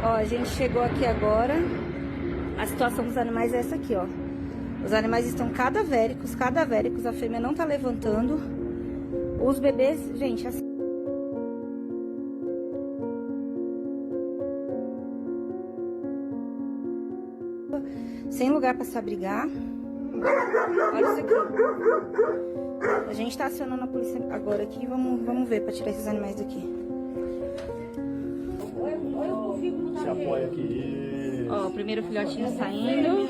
Ó, a gente chegou aqui agora. A situação dos animais é essa aqui, ó. Os animais estão cadavéricos, a fêmea não tá levantando. Os bebês, gente, assim... sem lugar pra se abrigar. Olha isso aqui. A gente tá acionando a polícia agora aqui. Vamos ver pra tirar esses animais daqui. Se apoia aqui. Ó, o primeiro filhotinho saindo.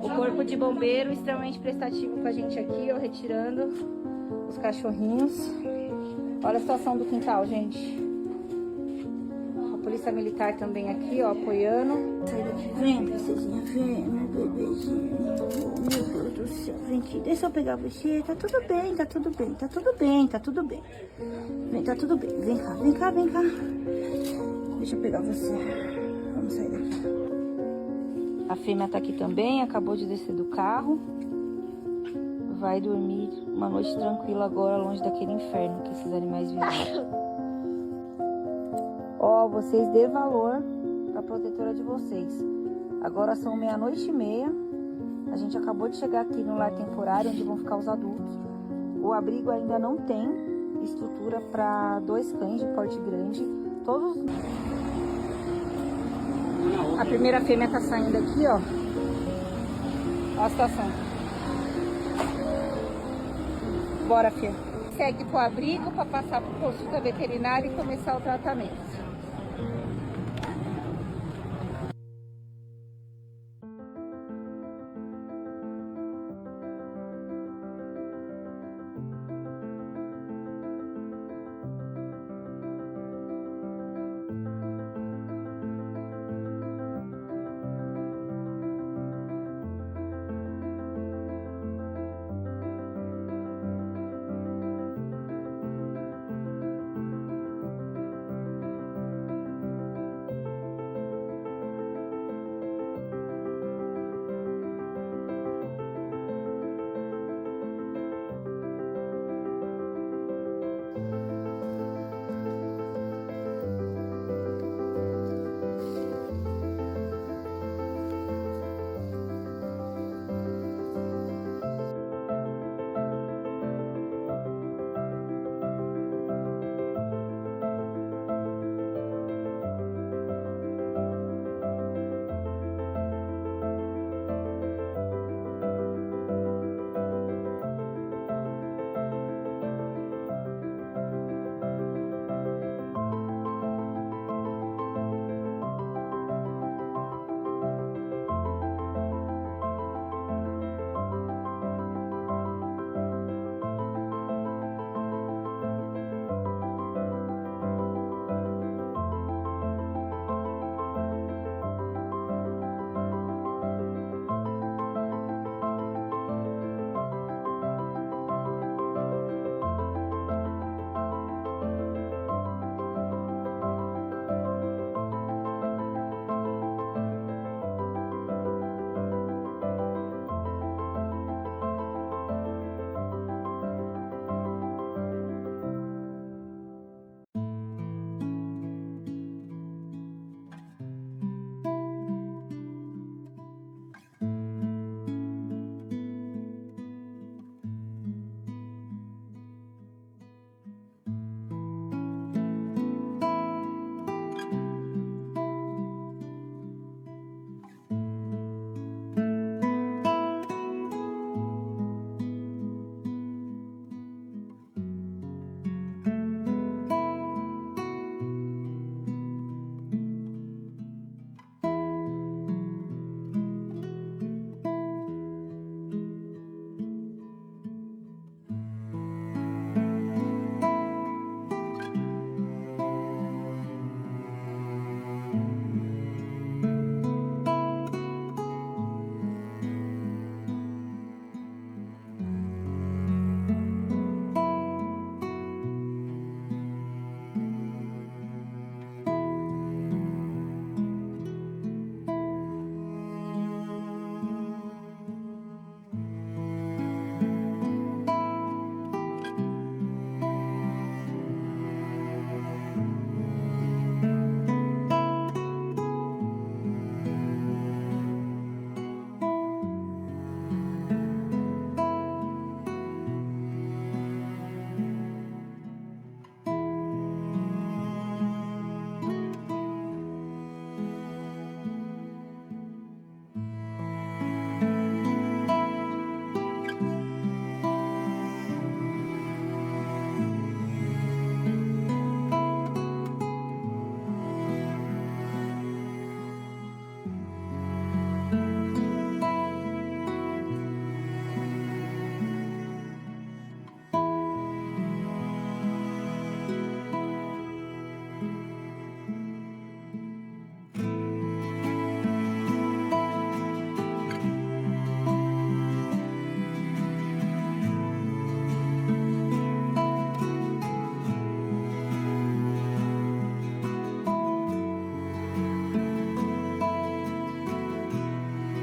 O corpo de bombeiro extremamente prestativo com a gente aqui, ó, retirando os cachorrinhos. Olha a situação do quintal, gente. A polícia militar também aqui, ó, apoiando. Sai daqui, vem, princesinha, vem, meu bebezinho. Oh, meu Deus do céu, vem aqui, deixa eu pegar você. Tá tudo bem, tá tudo bem, tá tudo bem, tá tudo bem. Vem, tá tudo bem, vem cá, vem cá, vem cá. Deixa eu pegar você. Vamos sair daqui. A fêmea tá aqui também, acabou de descer do carro. Vai dormir uma noite tranquila agora, longe daquele inferno que esses animais vivem. Ó, vocês dê valor pra protetora de vocês. Agora são 00:30. A gente acabou de chegar aqui no lar temporário, onde vão ficar os adultos. O abrigo ainda não tem estrutura para 2 cães de porte grande. Todos... A primeira fêmea tá saindo aqui, ó. Olha a situação. Bora, filha. Segue pro abrigo para passar pro posto da veterinária e começar o tratamento.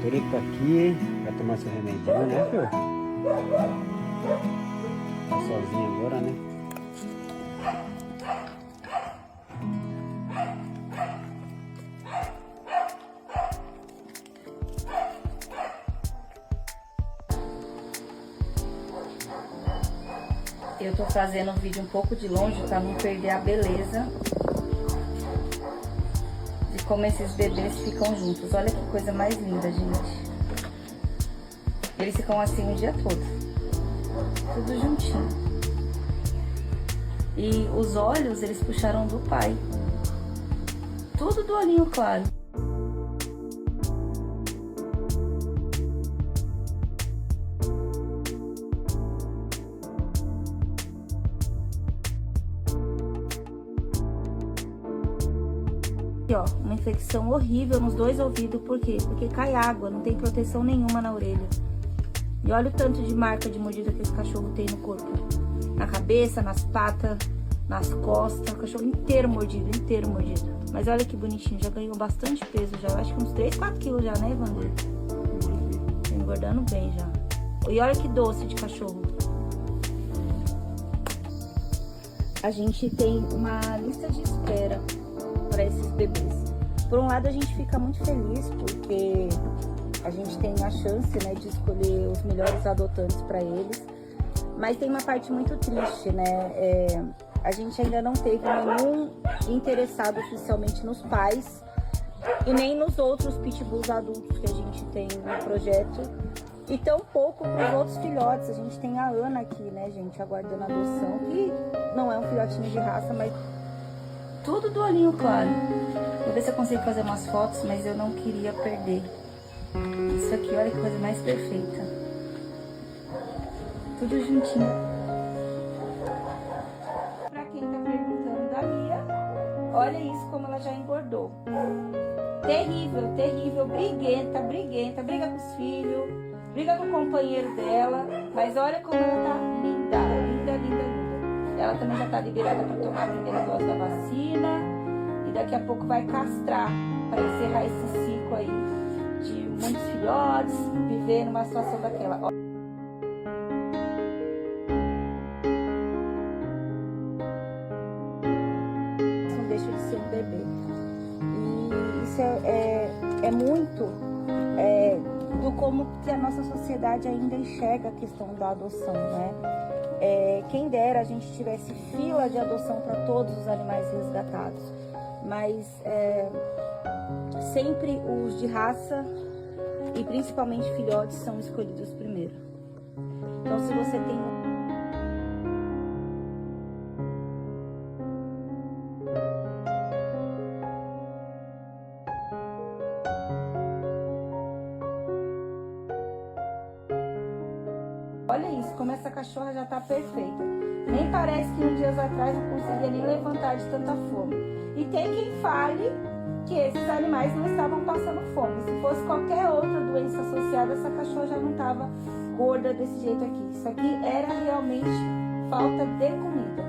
favorito tá aqui. Vai tomar seu remedinho, né, filho? Tá sozinho agora, né? Eu tô fazendo um vídeo um pouco de longe pra não perder a beleza de como esses bebês ficam juntos. Olha que coisa mais linda, gente. Eles ficam assim o dia todo, tudo juntinho. E os olhos eles puxaram do pai, tudo do olhinho claro. Aqui, ó, uma infecção horrível nos dois ouvidos. Por quê? Porque cai água, não tem proteção nenhuma na orelha. E olha o tanto de marca de mordida que esse cachorro tem no corpo. Na cabeça, nas patas, nas costas. O cachorro inteiro mordido, inteiro mordido. Mas olha que bonitinho, já ganhou bastante peso já. Eu acho que uns 3, 4 quilos já, né, Evander? Tá engordando bem já. E olha que doce de cachorro. A gente tem uma lista de espera para esses bebês. Por um lado a gente fica muito feliz porque a gente tem a chance, né, de escolher os melhores adotantes para eles, mas tem uma parte muito triste, né? A gente ainda não teve nenhum interessado oficialmente nos pais e nem nos outros pitbulls adultos que a gente tem no projeto, e tão pouco para os outros filhotes. A gente tem a Ana aqui, né, gente, aguardando a adoção, que não é um filhotinho de raça, mas tudo do olhinho claro. Vou ver se eu consigo fazer umas fotos, mas eu não queria perder. Isso aqui, olha que coisa mais perfeita. Tudo juntinho. Pra quem tá perguntando da Mia, olha isso como ela já engordou. Terrível, terrível, briguenta, briguenta, briga com os filhos, briga com o companheiro dela, mas olha como ela tá linda, linda, linda, linda. Ela também já tá liberada para tomar a primeira dose da vacina e daqui a pouco vai castrar para encerrar esse ciclo aí de muitos filhotes viver numa situação daquela. Não deixa de ser um bebê. E isso é muito do como que a nossa sociedade ainda enxerga a questão da adoção, né? Quem dera a gente tivesse fila de adoção para todos os animais resgatados, mas sempre os de raça e principalmente filhotes são escolhidos primeiro. Então, se você tem olha isso, como essa cachorra já tá perfeita. Nem parece que uns dias atrás não conseguia nem levantar de tanta fome. E tem quem fale que esses animais não estavam passando fome. Se fosse qualquer outra doença associada, essa cachorra já não tava gorda desse jeito aqui. Isso aqui era realmente falta de comida.